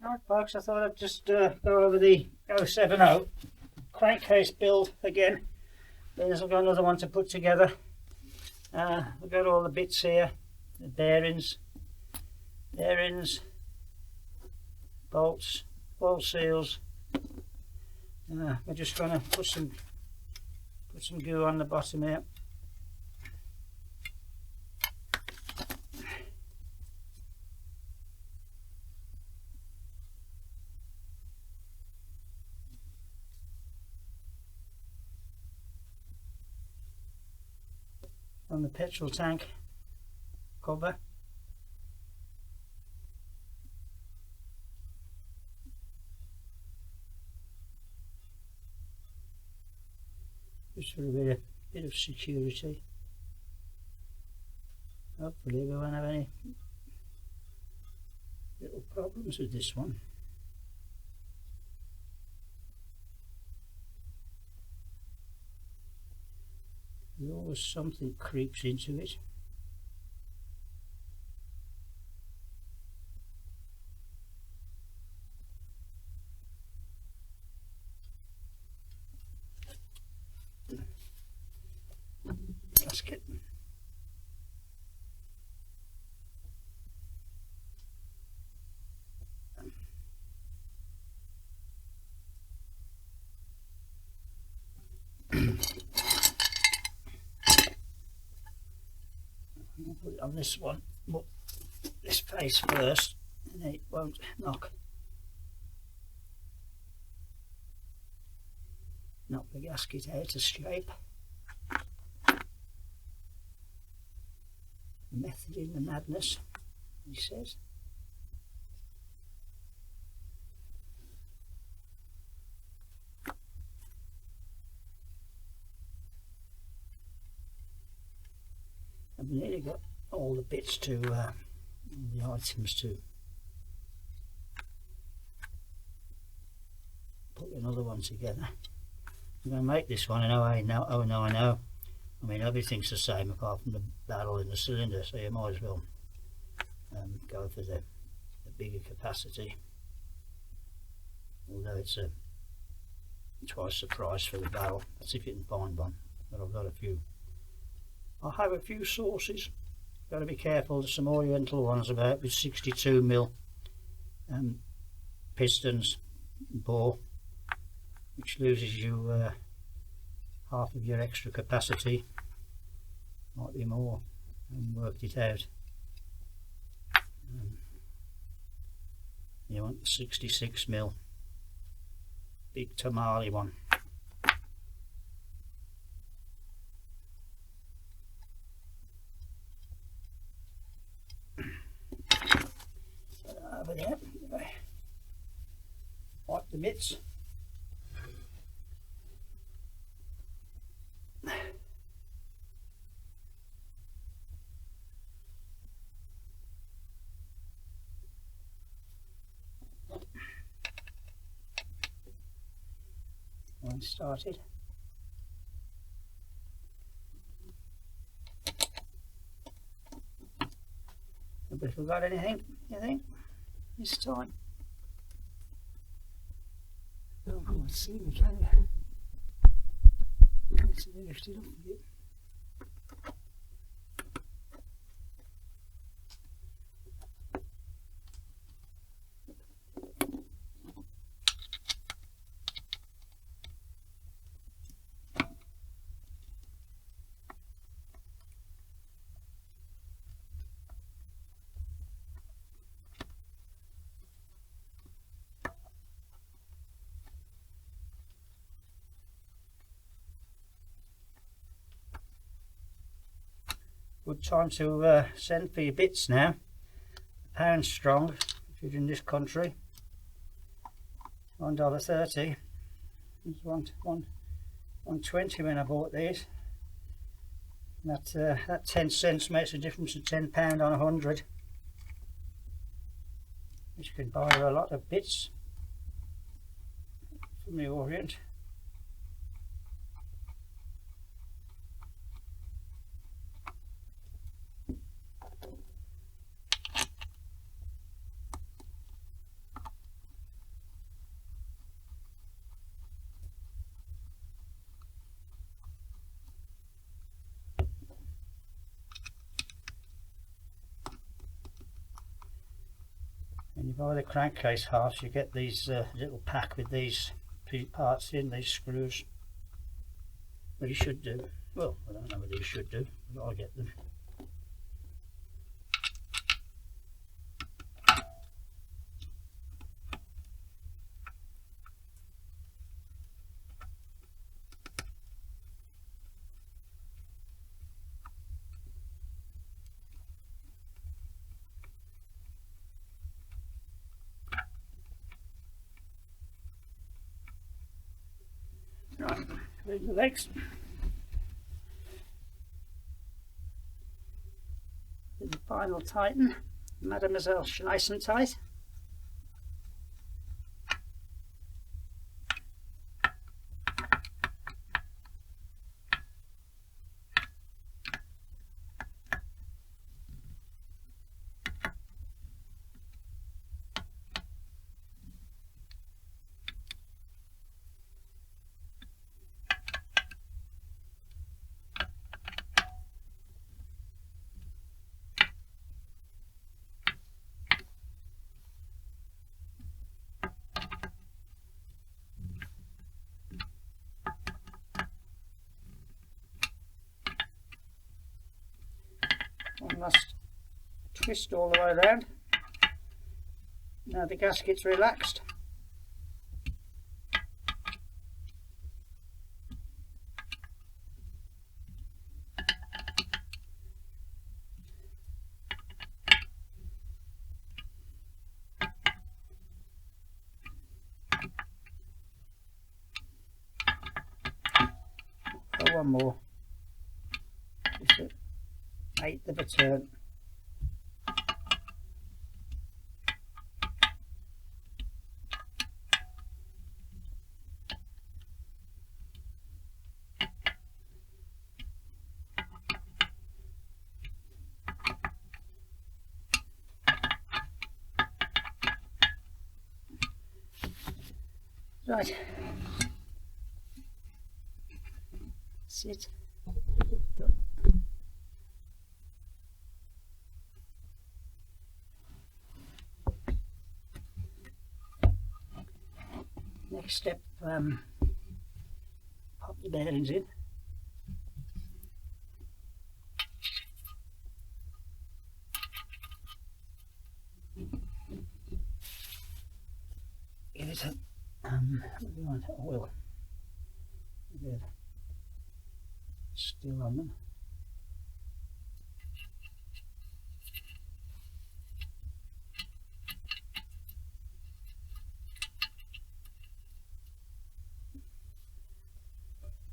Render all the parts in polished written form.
Alright folks, I thought I'd just go over the 070 crankcase build again. I've got another one to put together. We've got all the bits here, the bearings, bolts, ball seals. We're just going to put some glue on the bottom here. On the petrol tank cover. Just for a bit of security. Hopefully we won't have any little problems with this one. There's always something creeps into it. Gasket. I'll put it on this one, but this face first, and it won't knock the gasket out of shape. Method in the madness, he says. I've nearly got all the bits to, the items to put another one together. I'm going to make this one in 090. I mean, everything's the same apart from the barrel and the cylinder, so you might as well go for the bigger capacity. Although it's twice the price for the barrel. That's if you can find one. But I've got a few. I have a few sources. Got to be careful. There's some oriental ones about with 62mm pistons, bore, which loses you half of your extra capacity. Might be more. I haven't worked it out. You want the 66mm big tamale one. Over there. Wipe the bits. One started. Have we forgot anything, you think, this time? Oh, I can't see me, can you? Let's lift it up a bit. Good time to send for your bits now. £1 strong if you're in this country. $1.30. It was $1.20 when I bought these. That 10 cents makes a difference of £10 on 100. Which can buy a lot of bits from the Orient. When you buy the crankcase halves, you get these little pack with these parts in, these screws. Well, you should do. Well, I don't know whether you should do, but I get them. Right, there's the legs. The final tighten, Mademoiselle nice and tight. One last twist all the way around. Now the gasket's relaxed. Oh, one more. Just an eighth of a turn. Right. Sit. Done. Next step, pop the bearings in. Give it a what do you want? Oil. A bit of Stihl on them.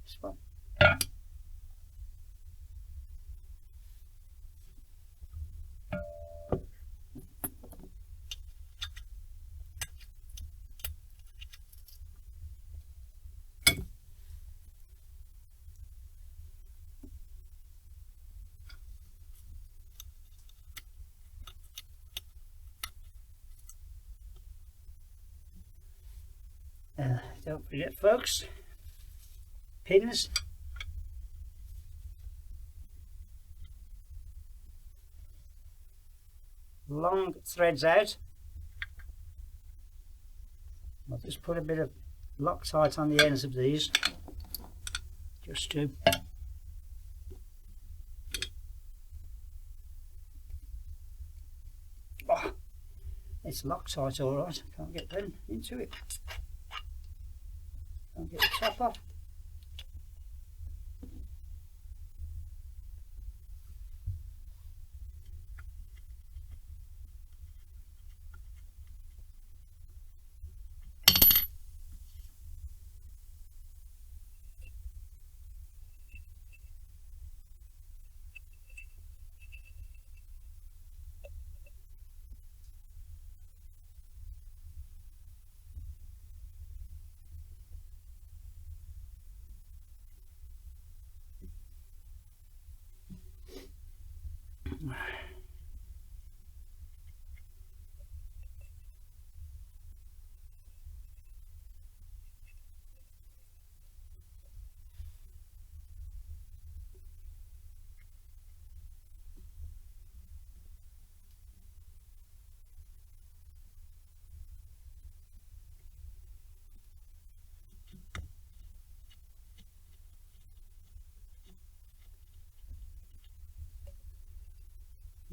This one. Don't forget, folks, pins, long threads out. I'll just put a bit of Loctite on the ends of these, just to it's Loctite all right. Can't get them into it. Can't get the top off.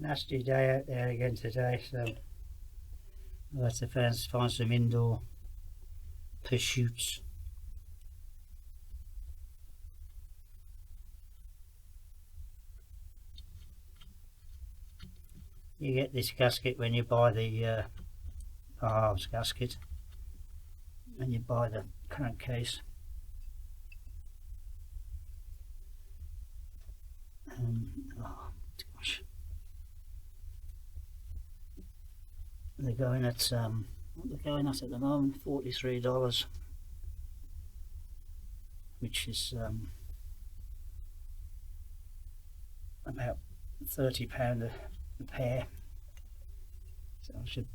nasty day out there again today, so I'll have to find some indoor pursuits. You get this gasket when you buy the halves gasket, and you buy the crankcase. Oh gosh, they're going at what they're going at the moment, $43, which is about £30 a pair. So I should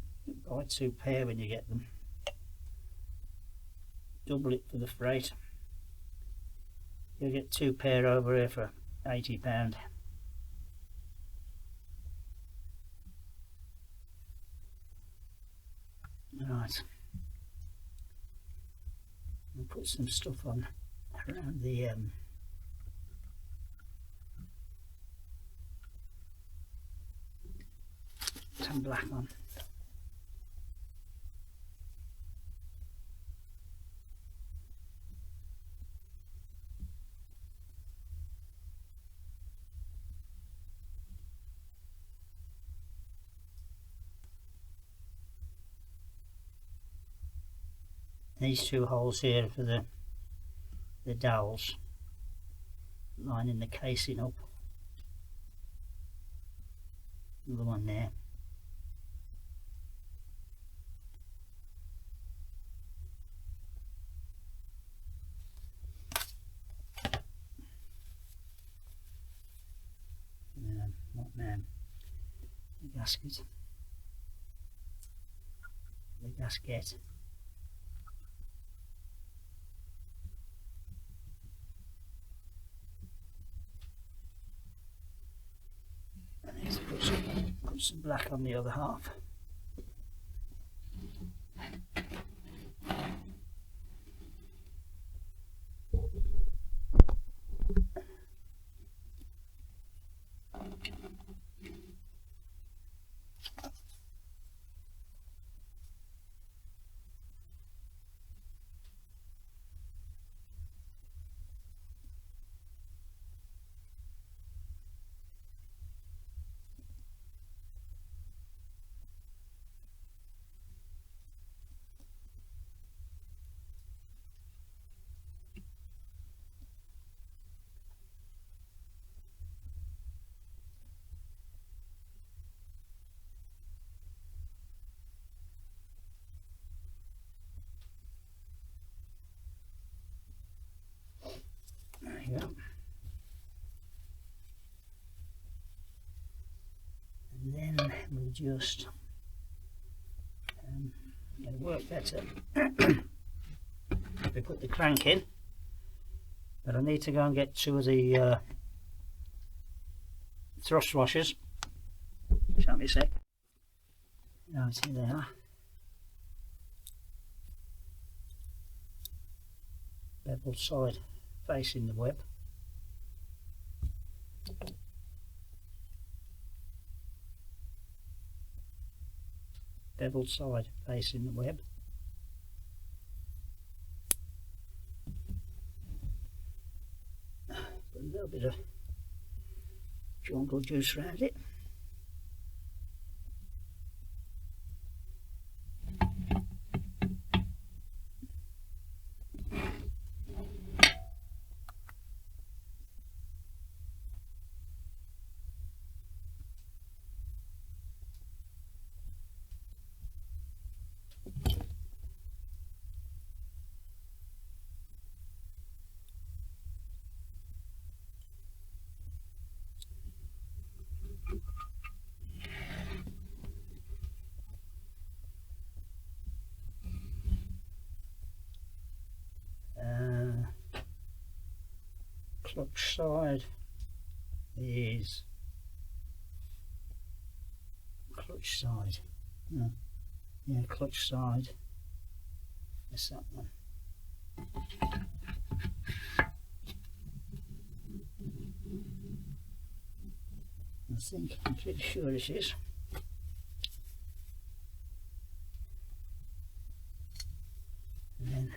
buy 2 pair when you get them. Double it for the freight. You'll get 2 pair over here for £80. Right. I'll put some stuff on around the some black on. These 2 holes here for the dowels, lining the casing up. Another one there. Not now. The gasket. The gasket. Let's put some black on the other half. There you go. And then we'll just it'll work better if we put the crank in, but I need to go and get 2 of the thrust washers. Show me a sec. Right, here they are. Beveled side facing the web. Beveled side facing the web. Put a little bit of jungle juice around it. Clutch side is clutch side. No. Yeah, clutch side. That's that one. think, I'm pretty sure this is. And then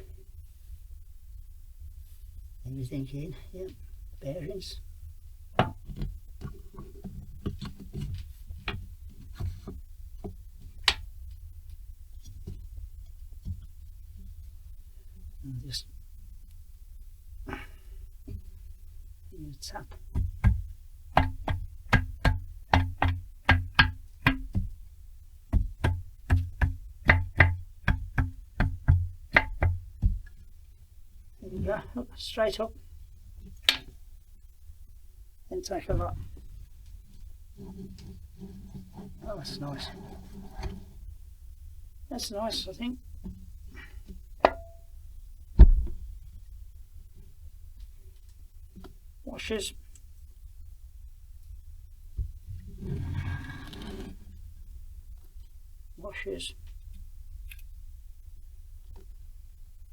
everything in, yeah, bearings. And just use a tap. There we go, look, straight up. Then take a lot. Oh, that's nice. That's nice, I think. Washers. Washers.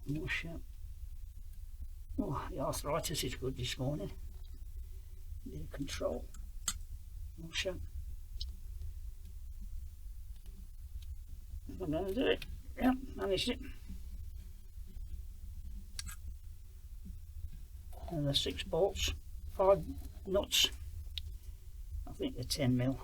Washer. Oh, the arthritis is good this morning. Bit of control. Washer. I'm going to do it. Yep, managed it. And the 6 bolts, 5 nuts. I think they're 10mm.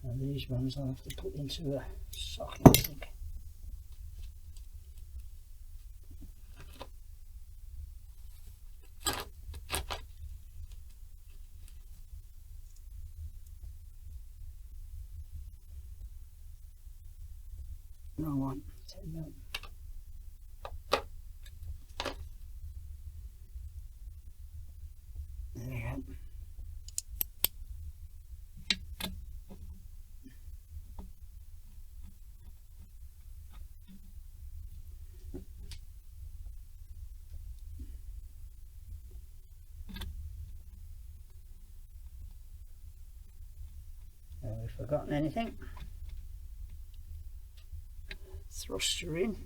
And these ones I'll have to put into a socket, I think. Wrong one, 10mm. There we go. Have we forgotten anything? Thruster in.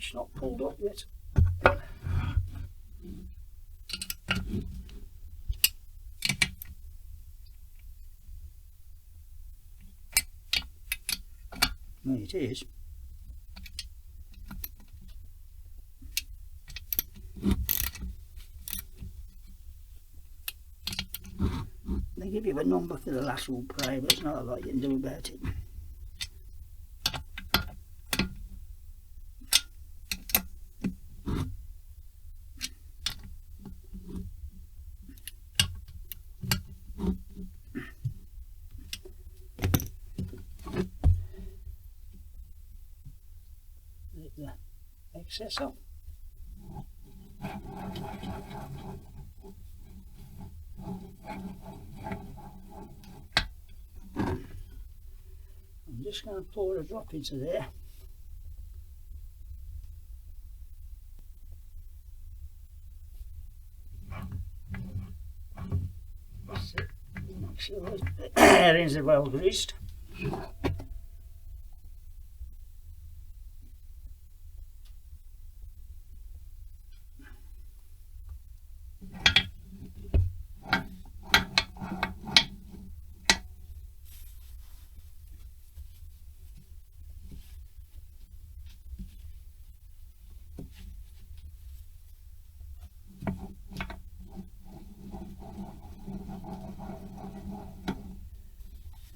It's not pulled up yet. Well, it is. They give you a number for the lateral prey, but there's not a lot you can do about it. The excess off. I'm just going to pour a drop into there. Make sure the bearings are well greased.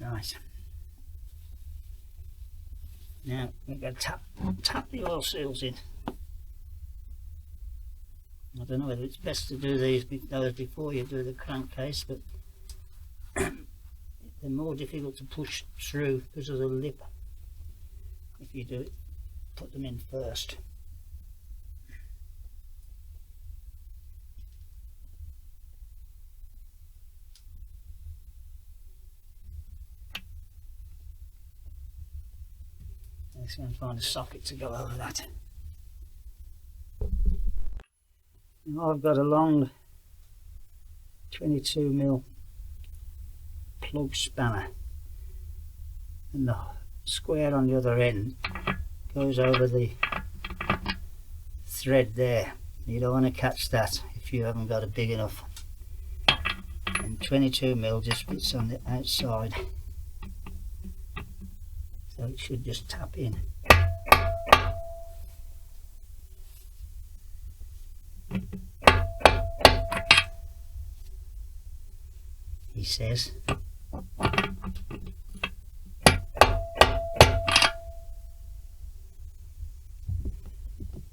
Right. Now we're going to tap the oil seals in. I don't know whether it's best to do those before you do the crankcase, but they're more difficult to push through because of the lip. If you do it, put them in first. Let's go and find a socket to go over that. Now I've got a long 22mm plug spanner, and the square on the other end goes over the thread there. You don't want to catch that if you haven't got a big enough, and 22mm just fits on the outside, so it should just tap in. He says.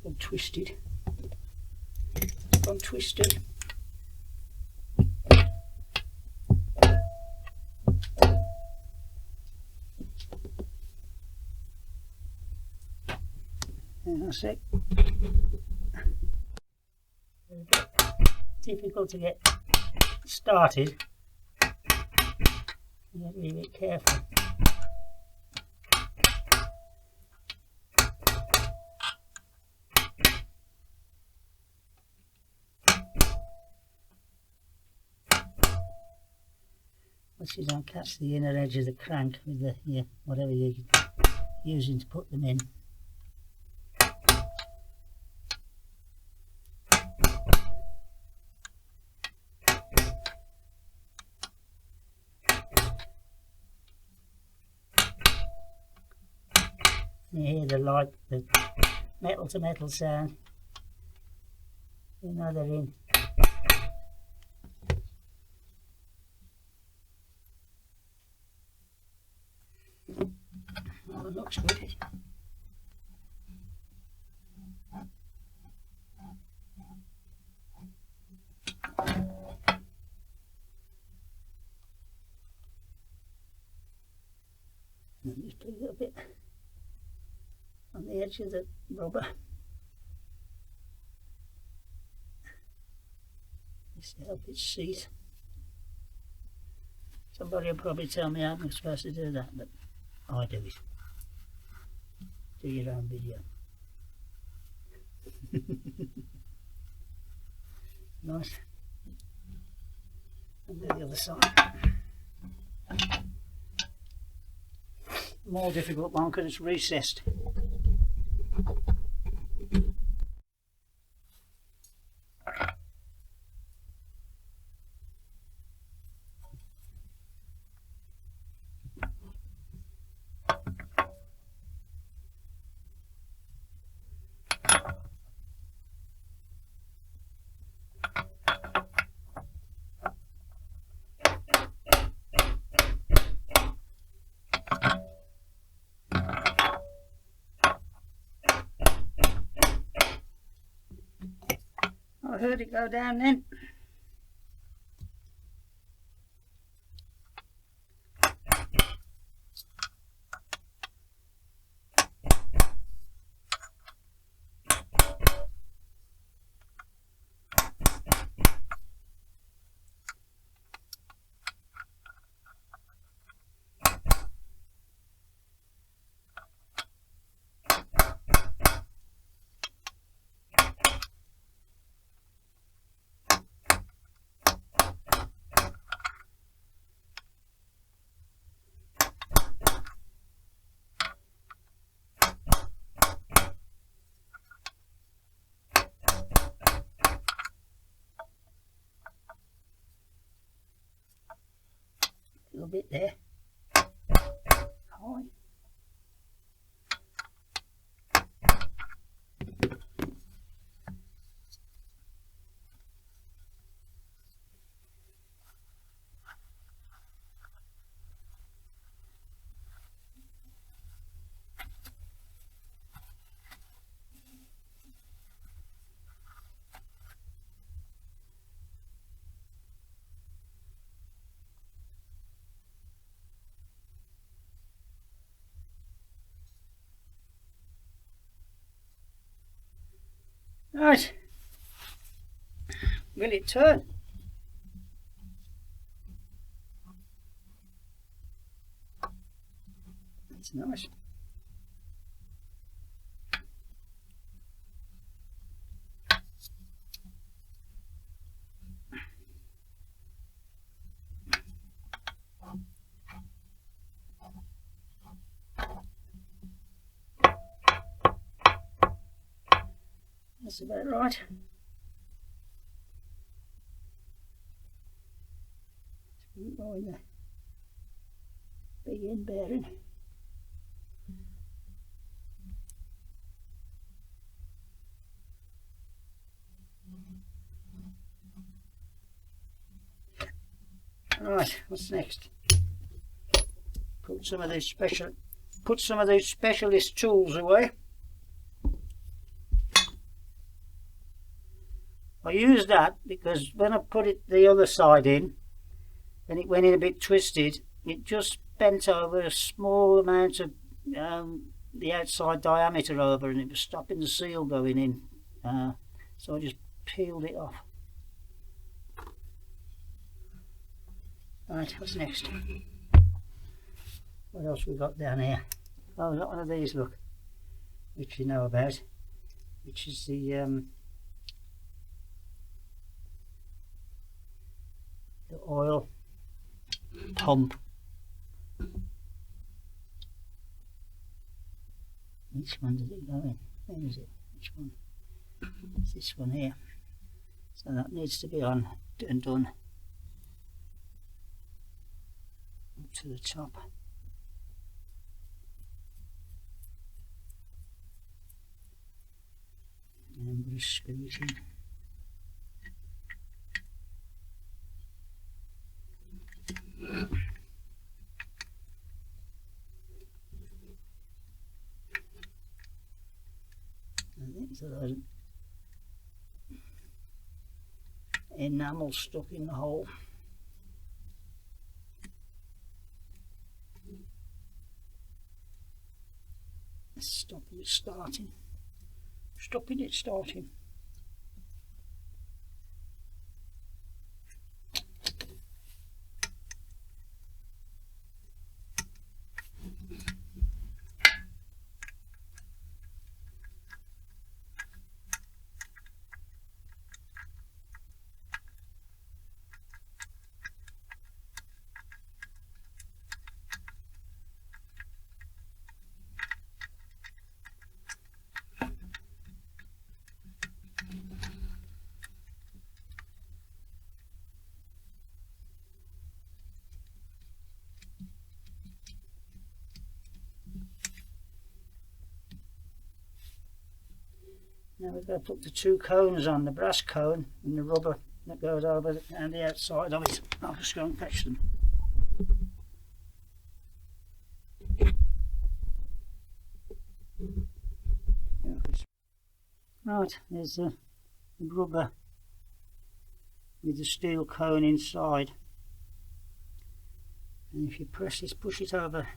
Untwisted. Untwisted. And that's it. Difficult to get started. You have to be a bit careful. Once you don't catch the inner edge of the crank with the whatever you're using to put them in. You hear the metal to metal sound. You know they're in. Oh, it looks good. And just put a little bit on the edge of the rubber, just to help it seat. Somebody will probably tell me how I'm supposed to do that, but I do it. Do your own video. Nice. And do the other side. More difficult one because it's recessed. I heard it go down then. bit there. High. Right, will it turn? That's nice. That's about right. Let's put it in the big end bearing. Right, what's next? Put some of these specialist tools away. I used that because when I put it the other side in, and it went in a bit twisted, it just bent over a small amount of the outside diameter over, and it was stopping the seal going in. So I just peeled it off. Right, what's next? What else we got down here? Oh, we've got one of these, look, which you know about, which is the oil pump. Which one does it go in? Where is it? Which one? It's this one here. So that needs to be on and done up to the top. And I'm going to screw it in. I think there's enamel stuck in the hole. Stopping it starting. Stopping it starting. Now we've got to put the two cones on, the brass cone and the rubber that goes over and the outside of it. I'll just go and fetch them. Right, there's the rubber with the steel cone inside. And if you press this, push it over.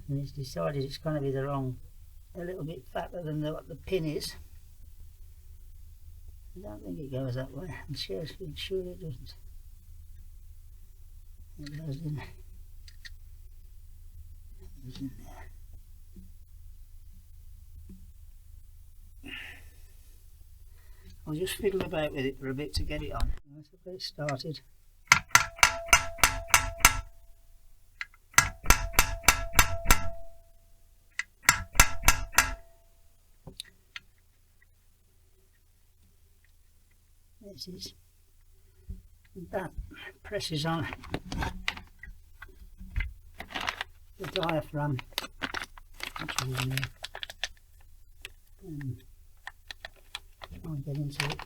And it's decided it's going to be the wrong, a little bit fatter than what the pin is. I don't think it goes that way. I'm sure it doesn't. It goes in. It goes in there. I'll just fiddle about with it for a bit to get it on. Let's get it started. This is, that presses on the diaphragm, which is in there, and try and get into it.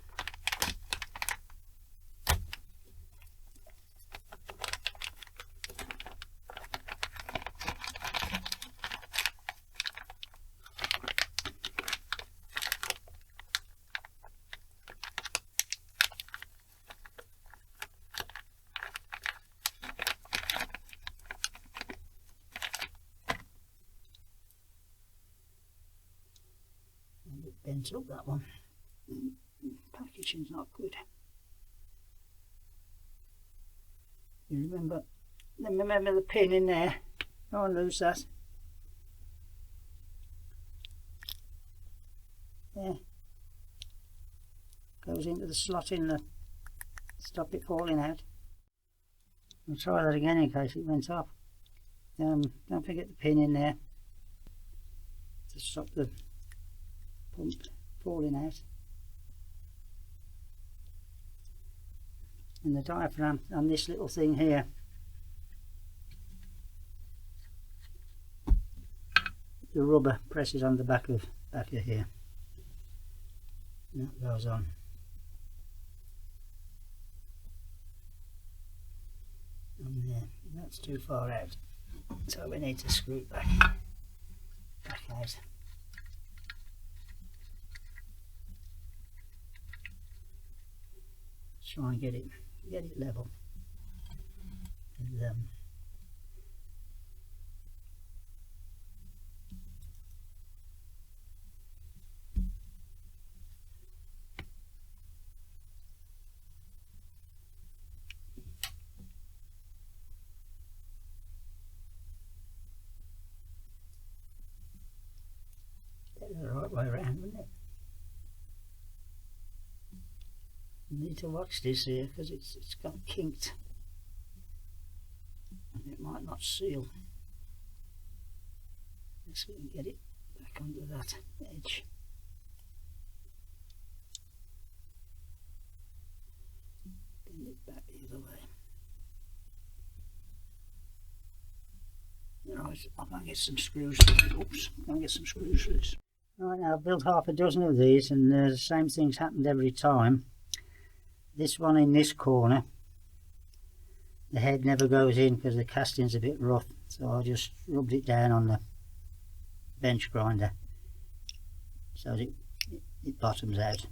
Bent up, that one. Packaging's not good. You remember the pin in there. Don't lose that. There. Goes into the slot in the, stop it falling out. I'll try that again in case it went off. Don't forget the pin in there to stop the pump falling out. And the diaphragm on this little thing here, the rubber presses on the back of here. And that goes on. And there, that's too far out, so we need to screw it back out. Try and get it level. And, get it the right way around, wouldn't it? You need to watch this here because it's got kinked and it might not seal. Let's see if we can get it back onto that edge. Bend it back the other way. Right, I'm going to get some screws. Oops, I'm going to get some screws for this. Right, now I've built half a dozen of these and the same thing's happened every time. This one in this corner, the head never goes in because the casting's a bit rough, so I just rubbed it down on the bench grinder so that it bottoms out.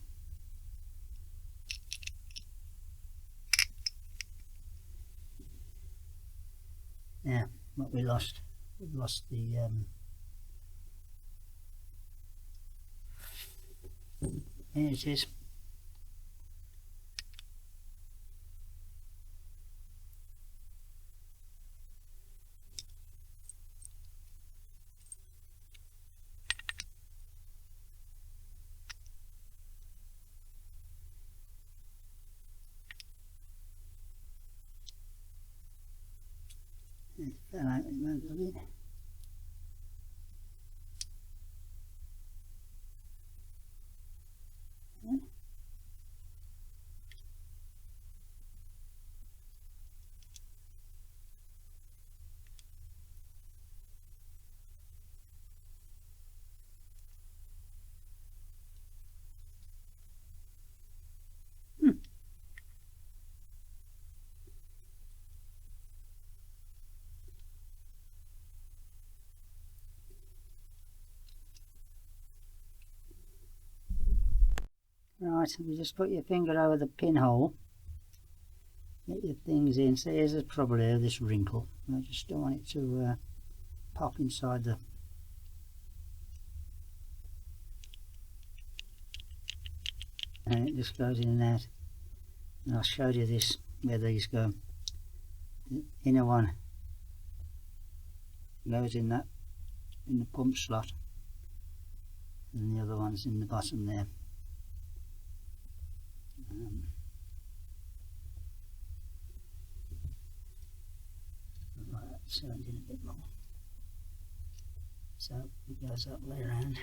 Now, what we lost the here it is. It fell out in most of it. Right, you just put your finger over the pinhole, get your things in. So here's the trouble here, this wrinkle. I just don't want it to pop inside the and it just goes in and out. And I'll show you this, where these go. The inner one goes in that, in the pump slot, and the other one's in the bottom there. Right, so I did a bit more. So it goes that way around.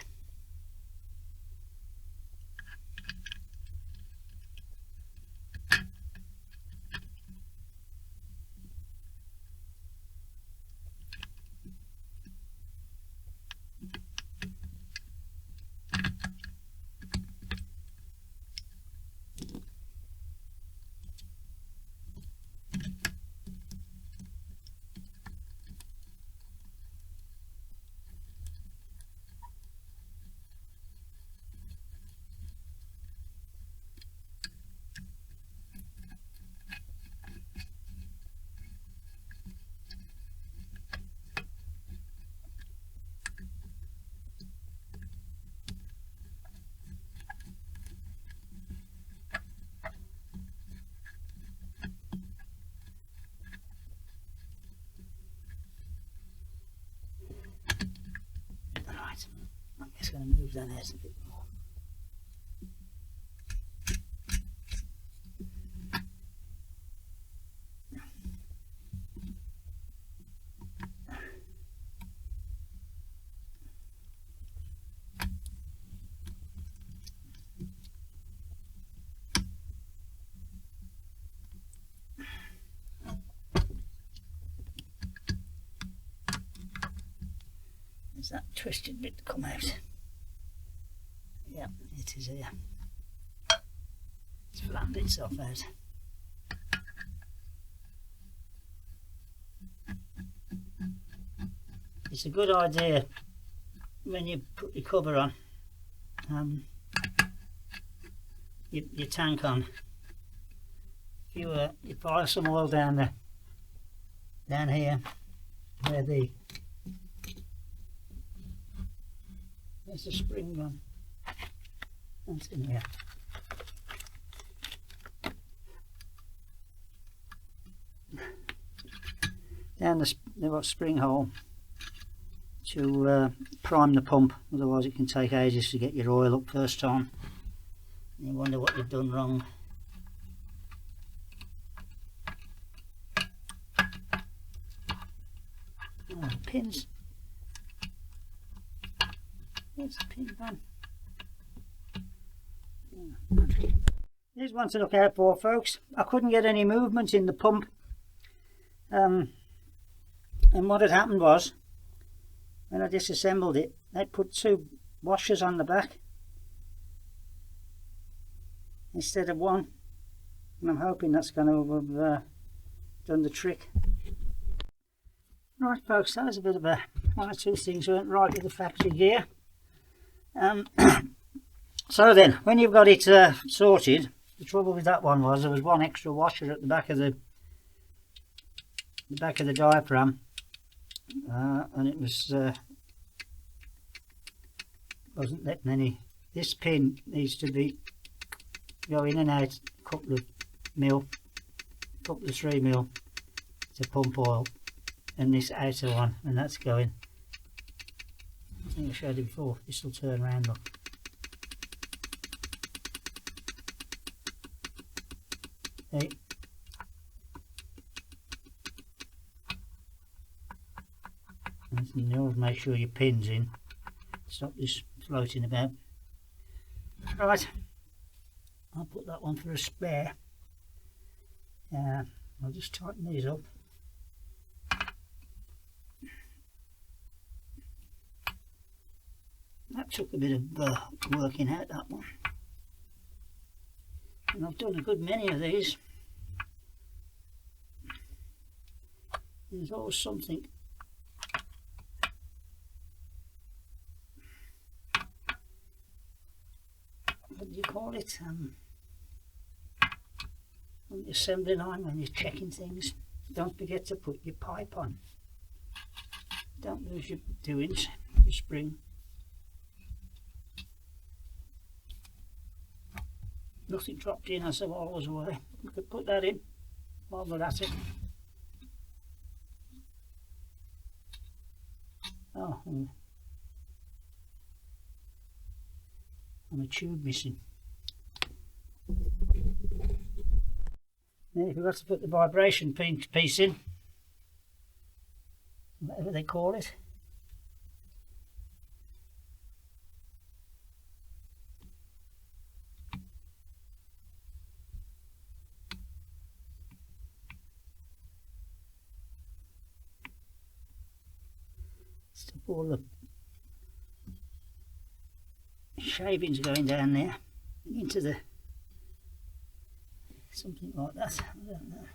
just going to move that out a bit more. There's that twisted bit to come out. Yeah, it is here. It's flattened itself out. It's a good idea when you put your cover on, your tank on. You pile some oil down here where there's the spring gone. That's in here. Down the spring hole to prime the pump, otherwise it can take ages to get your oil up first time. And you wonder what you've done wrong. Oh, the pins. Where's the pin gone? Here's one to look out for, folks. I couldn't get any movement in the pump, and what had happened was, when I disassembled it, they put two washers on the back instead of one, and I'm hoping that's going to have done the trick. Right, folks, that was a bit of one or two things went right with the factory gear. So then, when you've got it sorted, the trouble with that one was there was one extra washer at the back of the diaphragm, and it was wasn't letting any. This pin needs to be go in and out a couple of 3 mil to pump oil, and this outer one, and that's going. I think I showed it before. This will turn around. Look. Hey. And you always make sure your pin's in. Stop this floating about. Right, I'll put that one for a spare. I'll just tighten these up. That took a bit of working out, that one. And I've done a good many of these. There's always something. What do you call it? On the assembly line when you're checking things. Don't forget to put your pipe on. Don't lose your doings, your spring. Nothing dropped in as the wall was away. We could put that in while we're at it. Oh, and a tube missing. Then we've got to put the vibration piece in, whatever they call it. Stop all the shavings going down there into the something like that. I don't know.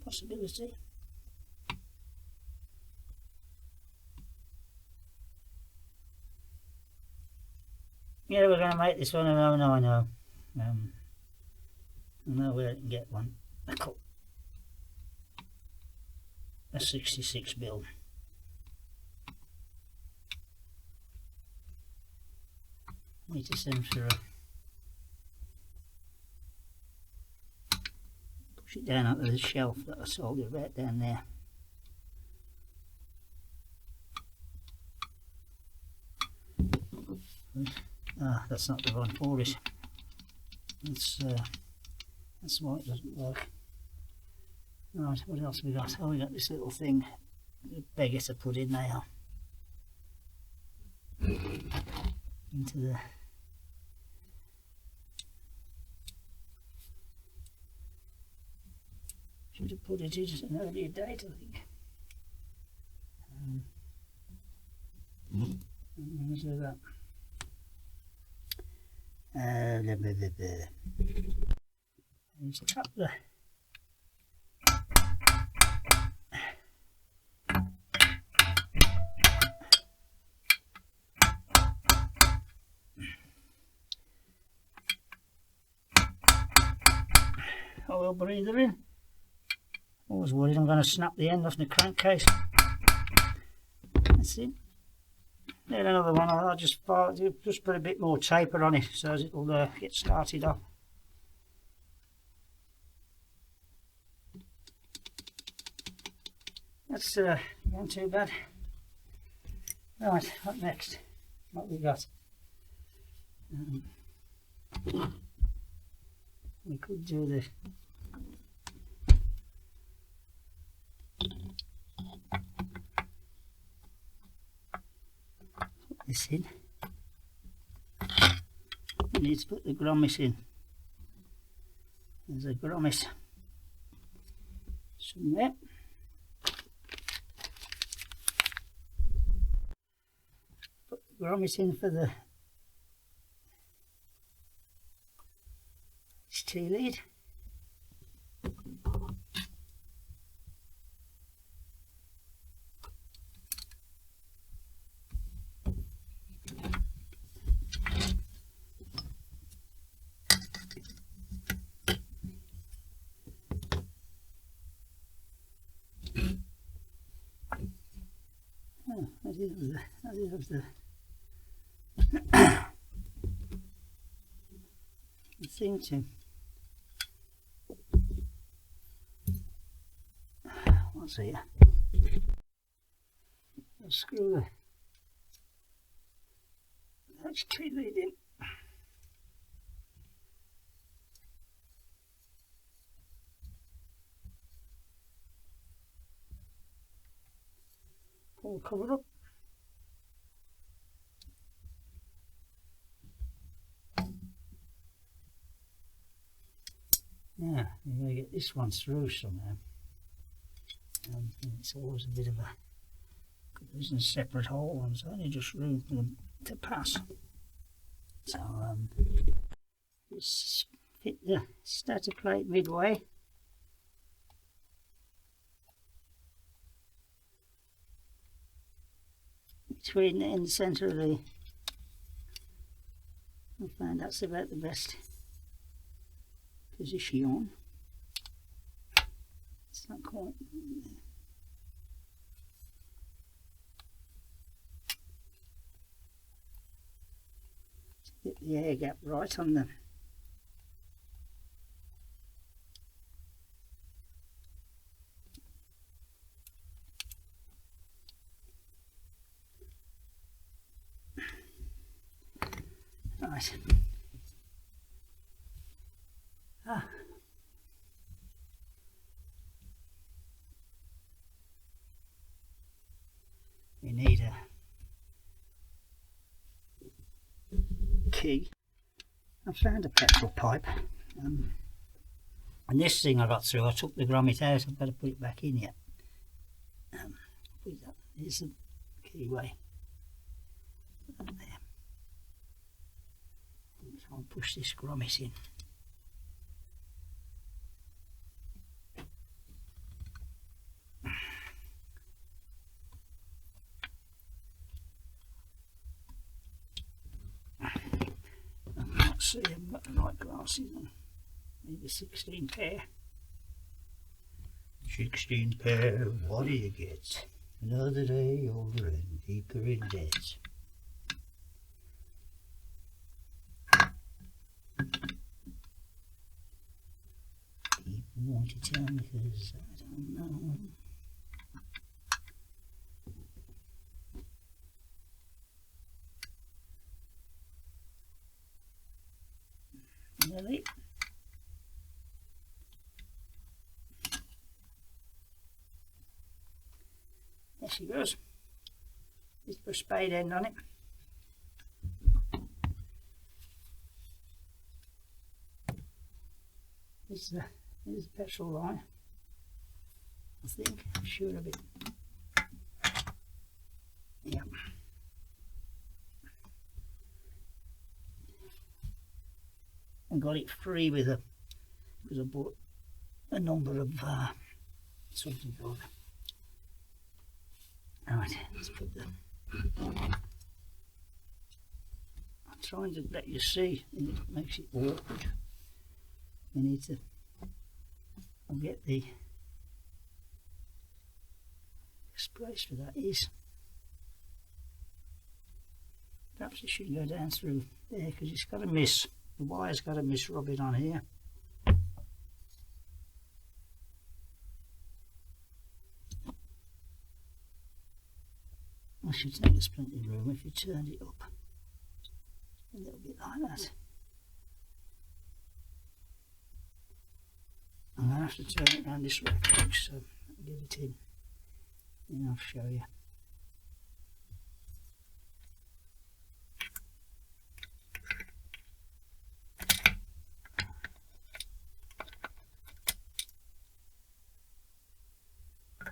Possibility. Yeah, we're going to make this one. I know. I know where I can get one. A 66 build. Need to send for a push it down onto the shelf that I sold you right down there. that's not the one for it. That's why it doesn't work. Right, what else have we got? Oh, we got this little thing, a beggar to put in there. Into the... Should have put it in at an earlier date, I think. Let's do that. There's a couple of... oil breather in. I was worried I'm going to snap the end off the crankcase. That's it. Then another one. I'll just put a bit more taper on it so as it'll get started off. That's not too bad. Right, what next? What we got? We could do this. Put this in. We need to put the grommet in. There's a grommet somewhere. Put the grommet in for the Stihl lead. Oh, I did have the thing to... What's here? I'll screw the Stihl lead in. Pull the cover up. Yeah, you're going to get this one through somehow. It's always a bit of a... There isn't a separate hole, and so only just room for them to pass. So, just fit the starter plate midway. Between in the centre of the... I find that's about the best position. It's not quite there. Get the air gap right on them. Right. We need a key. I found a petrol pipe, and this thing I got through, I took the grommet out. I've got to put it back in yet. Put that. Here's the keyway. Put that there. I'll push this grommet in. See, I haven't got the right glasses on. Maybe 16 pair. 16 pair, what do you get? Another day older and deeper in debt. People want to tell me because I don't know. actually does. Just put a spade end on it. This is the petrol line, I think. I'm sure of it. Yep. And got it free with a, because I bought a number of something called. Right, let's put the. I'm trying to let you see, and it makes it awkward. We need to. I'll get the place for that is. Perhaps it should go down through there because it's got to miss. The wire's got to miss rubbing on here. I should think there's plenty of room if you turned it up a little bit like that. I'm going to have to turn it around this way, folks, so I'll get it in and I'll show you.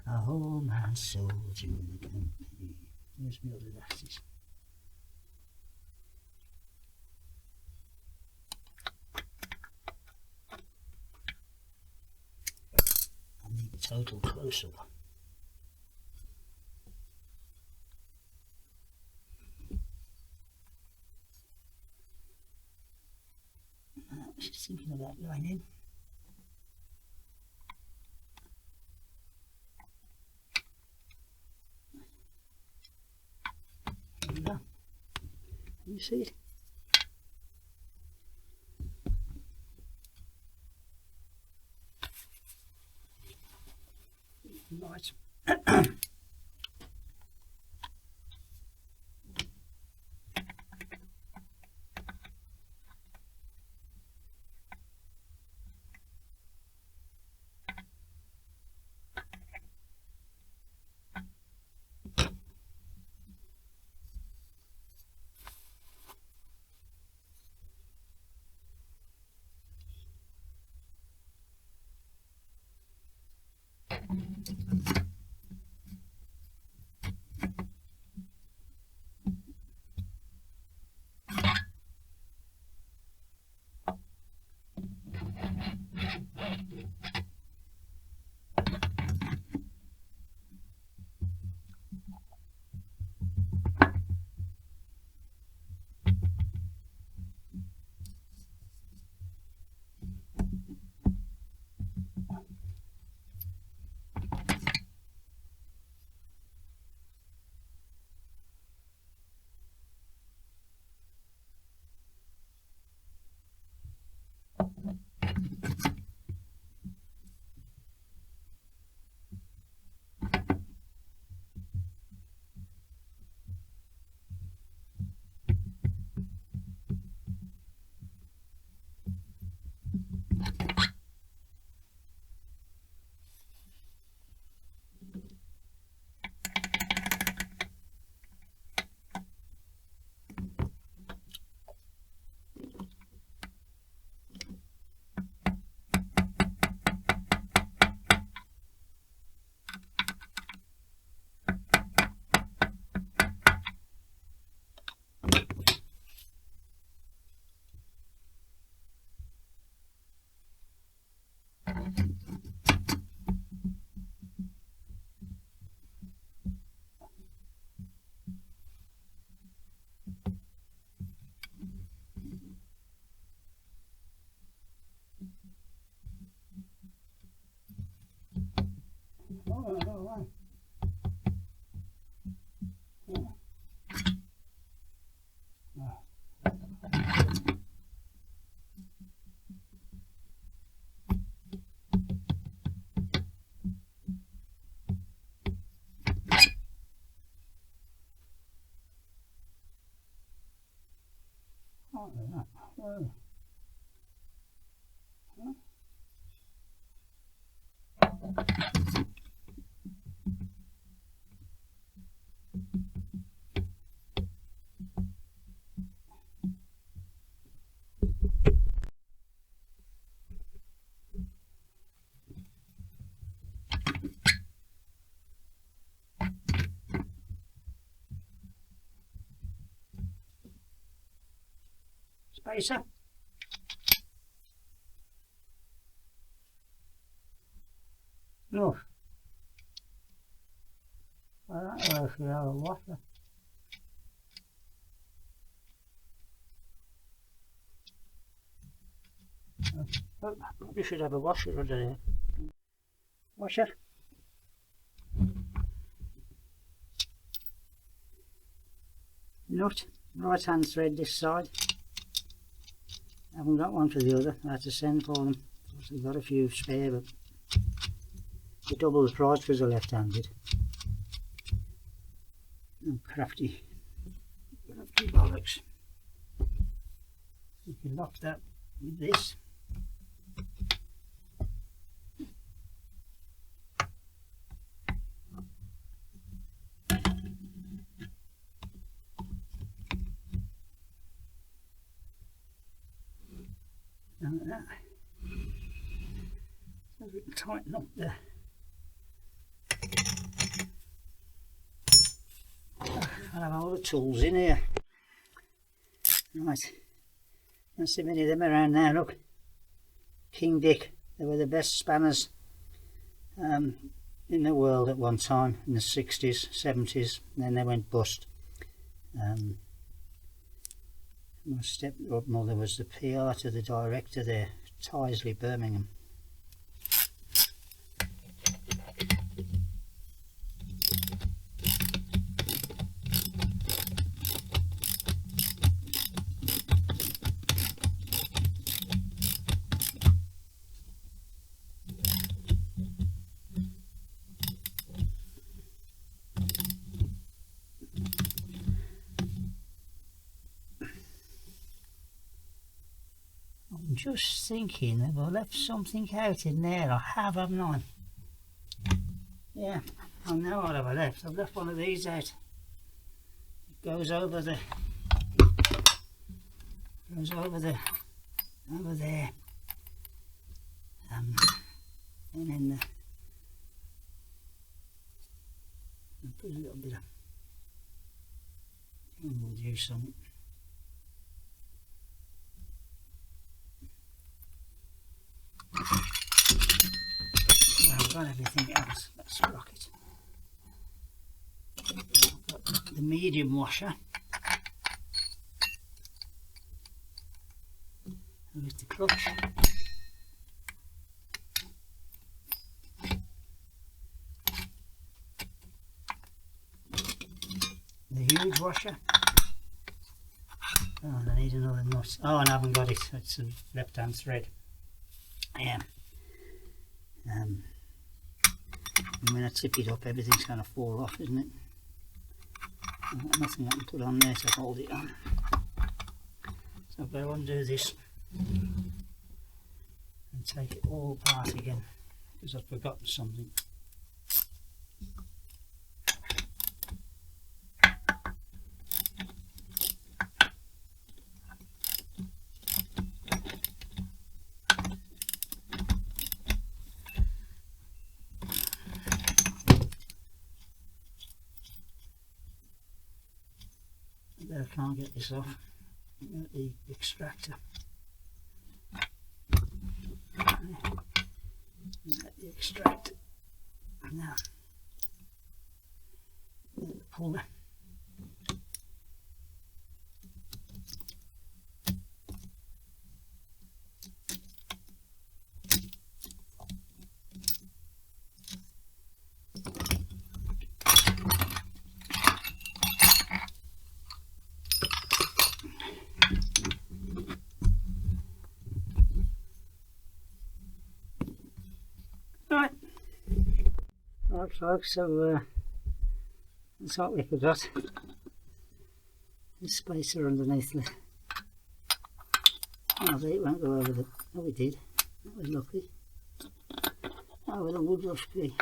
A whole man soldier in the company. Where's my other glasses? I need a total close-up. I was just thinking about going in. There we go. Can you see it? Right. spacer. Look. Well, that works without a washer. Oh, probably should have a washer under there. Washer. Nut. Right hand thread this side. I haven't got one for the other. I had to send for them. I've got a few spare, but they double the price because they're left-handed. Oh, crafty bollocks. You can lock that with this. Like that. So we can tighten up the I'll have all the tools in here. Right, don't see many of them around now. Look, King Dick, they were the best spanners in the world at one time, in the 60s, 70s, and then they went bust. My stepmother was the PR to the director there, Tysley, Birmingham. I'm just thinking that I left something out in there. I have, haven't I? Yeah, I know what I've left. I've left one of these out. It goes over there. And then I'll put a little bit of wood juice on it. Well, I've got everything else. Let's rock it. I've got the medium washer with the clutch. The huge washer. Oh, and I need another nut. Oh, and I haven't got it. It's a left-hand thread. Yeah. And when I tip it up, everything's going to fall off, isn't it? I've got nothing I can put on there to hold it on. So I'll go undo this and take it all apart again because I've forgotten something. I can't get this off. The extractor. The extractor. Now, the puller. Right folks, so that's what we forgot. The spacer underneath the... Oh, it won't go over the... Oh, it did. That was lucky. Oh, well, the wood rush key.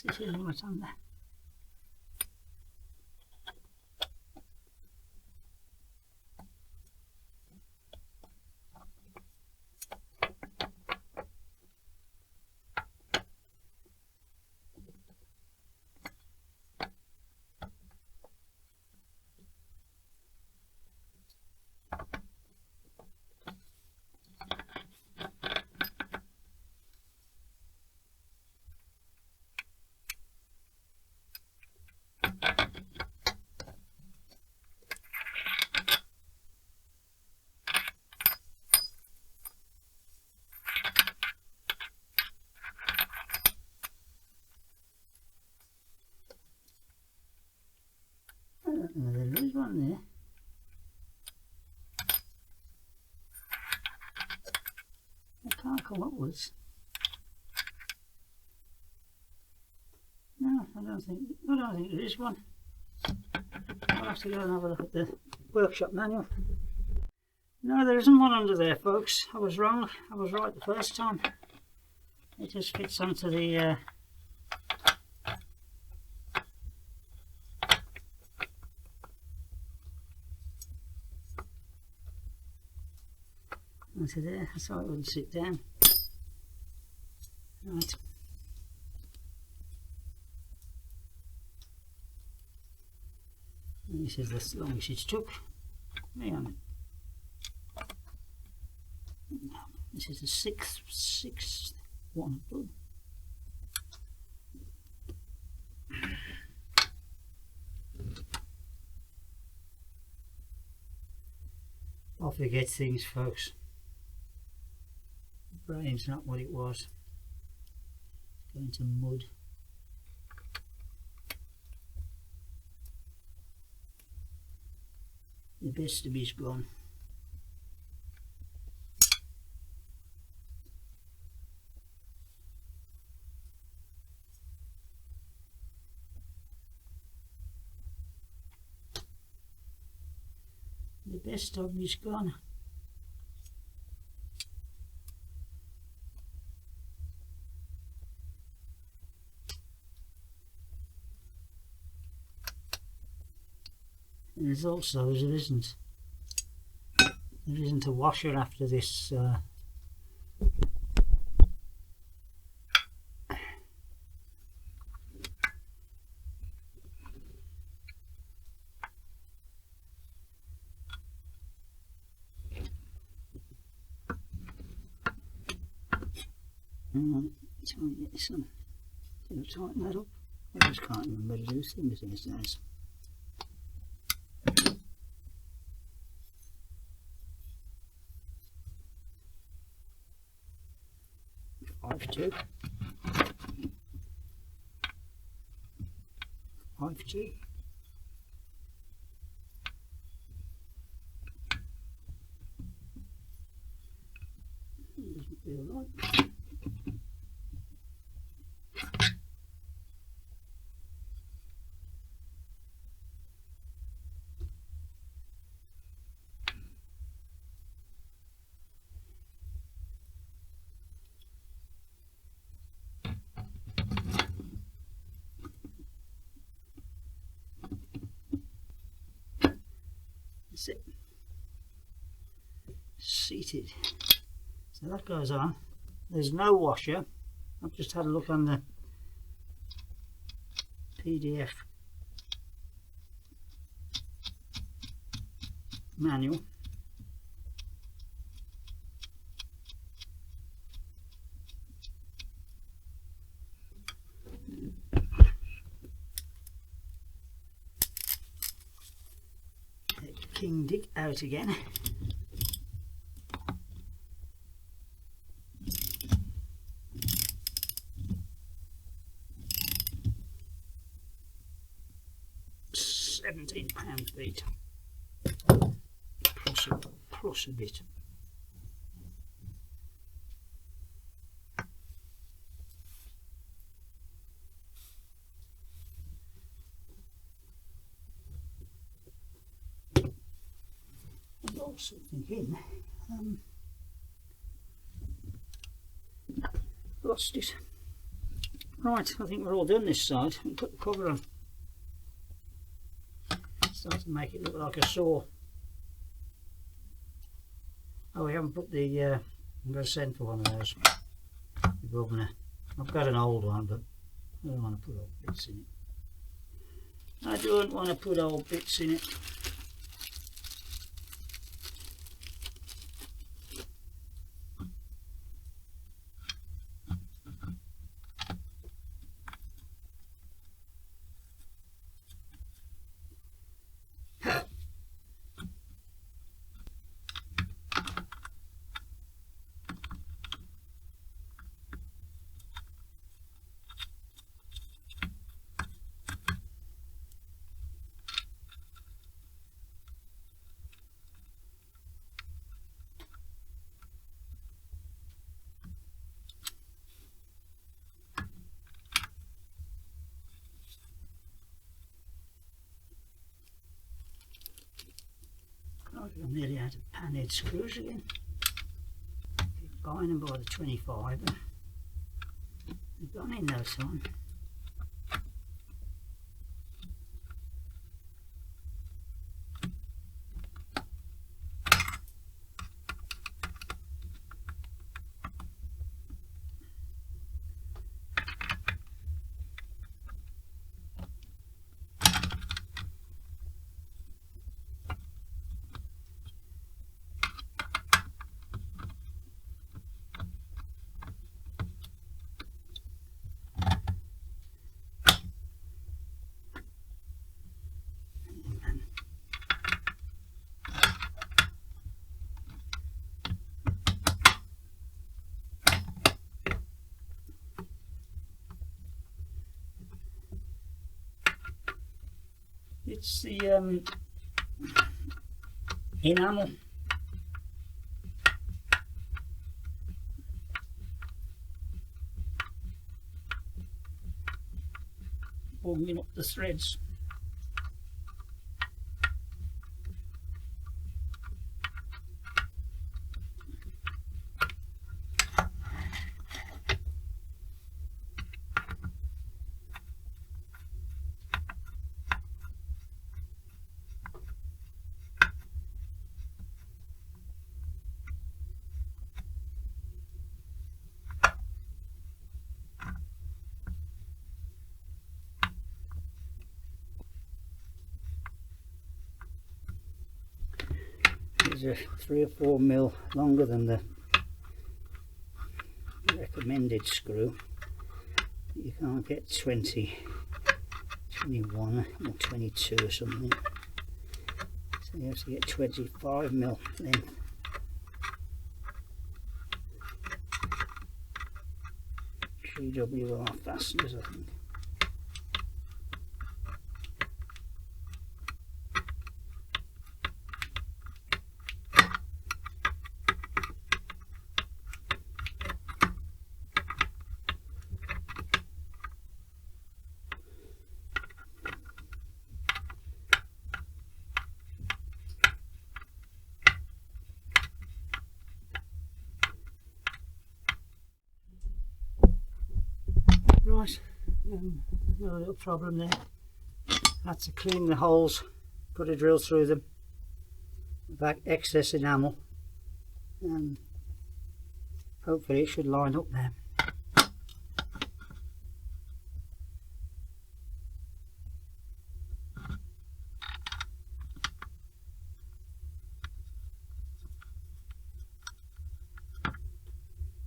this is what's on there. There is one there. I can't come upwards. No, I don't think there is one. I'll have to go and have a look at the workshop manual. No, there isn't one under there, folks. I was wrong. I was right the first time. It just fits onto the onto there. I thought it wouldn't sit down. Right. And this is the longest it's took. Hang on. This is the sixth one I've done. I forget things, folks. The brain's not what it was. It's going to mud. The best of me's gone. The best of me's gone. And there's also, there isn't a washer after this trying to get this on. Did I tighten that up? I just can't remember to do things these days. 5-2. 5-2. Doesn't feel right. That's it. Seated. So that goes on. There's no washer. I've just had a look on the PDF manual. King Dick out again. £17 plus a bit. I've got something in. Lost it. Right, I think we're all done this side. We'll put the cover on. Start to make it look like a saw. Oh, we haven't put the, I'm going to send for one of those. The governor. I've got an old one, but I don't want to put old bits in it. I don't want to put old bits in it. I'm nearly out of panhead screws again. Keep buying them by the 25. They've gone in no time. It's the enamel. Warming up the threads. These are 3 or 4 mil longer than the recommended screw. You can't get 20, 21 or 22 or something. So you have to get 25 mil length. GWR fasteners, I think. Right, no little problem there. Had to clean the holes, put a drill through them, back excess enamel, and hopefully it should line up there.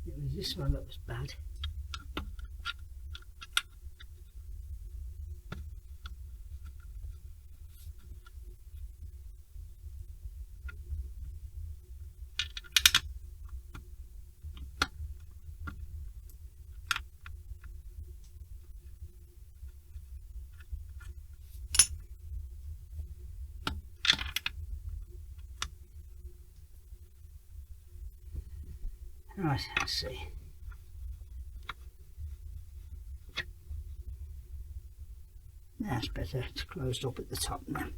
It was this one that was bad. Right, let's see. That's better, it's closed up at the top now.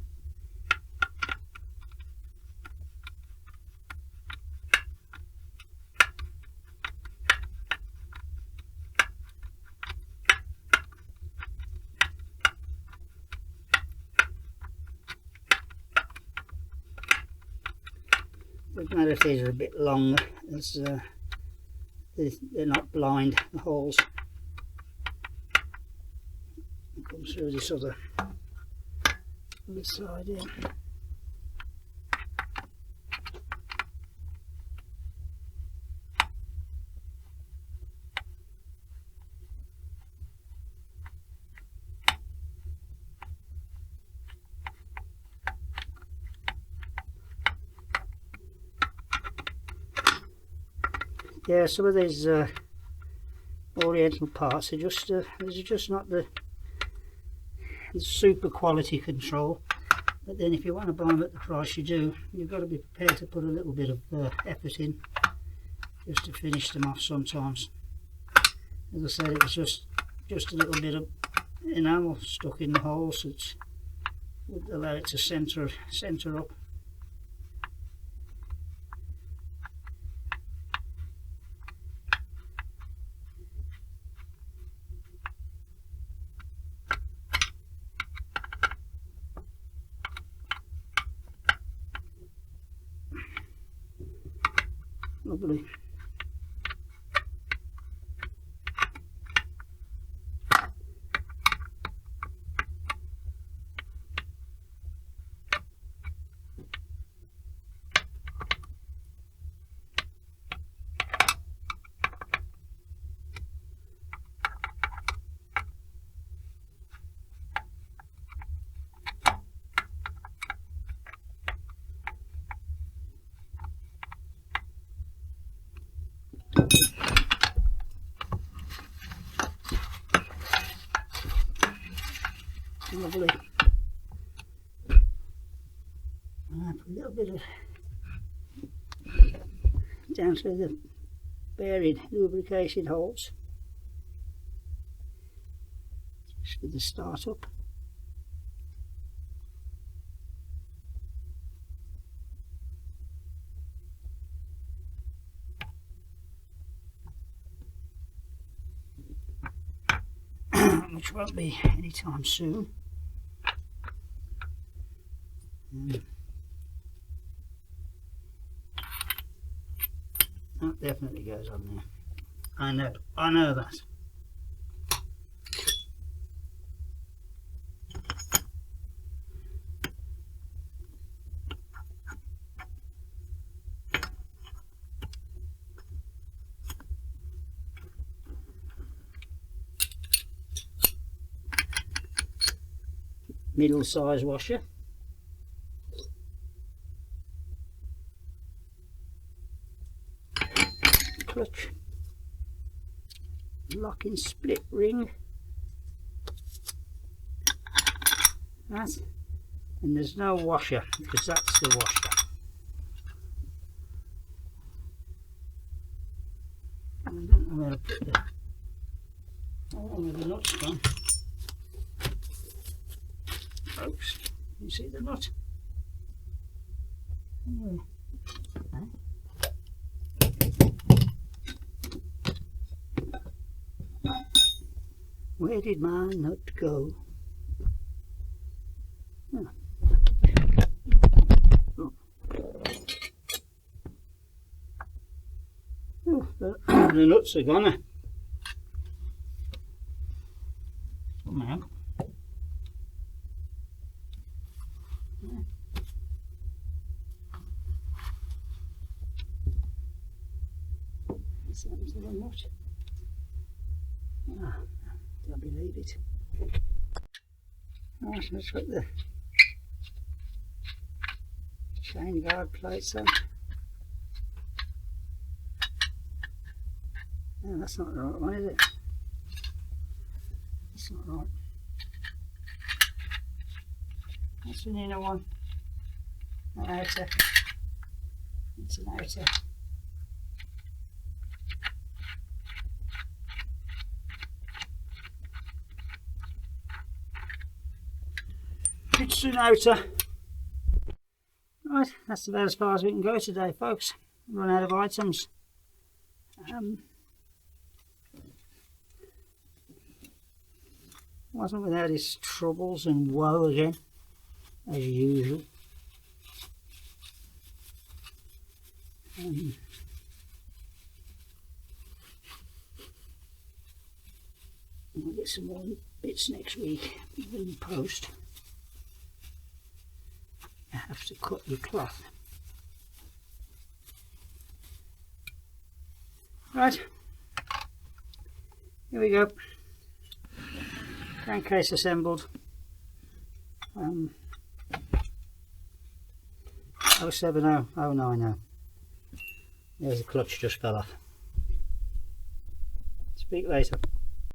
doesn't matter if these are a bit long, as they're not blind, the holes. Come through this other side here. Yeah, some of these oriental parts are just these are just not the super quality control. But then if you want to buy them at the price you do, you've got to be prepared to put a little bit of effort in just to finish them off sometimes. As I said, it was just a little bit of enamel stuck in the hole, so it would allow it to centre up. Lovely. Lovely. I put a little bit of down through the bearing lubrication holes just for the start up. Which won't be anytime soon. That definitely goes on there. I know that. Middle size washer. Clutch. Locking split ring. That. And there's no washer because that's the washer. I don't know where to put the. I don't know where the nut's gone. Folks, you see the nut? Where did my nut go? Oh. Oh, the nuts are gone. Somehow. Sounds a little much. Don't believe it. Right, let's put the chain guard plates on. No, that's not the right one, is it? That's not right. That's an inner one. An outer. It's an outer. It's an outer. Right, that's about as far as we can go today, folks. Run out of items. Wasn't without its troubles and woe again, as usual. I'll get some more bits next week in the post. You have to cut your cloth. Right, here we go. Crankcase assembled. 070 090. There's the clutch just fell off. Speak later.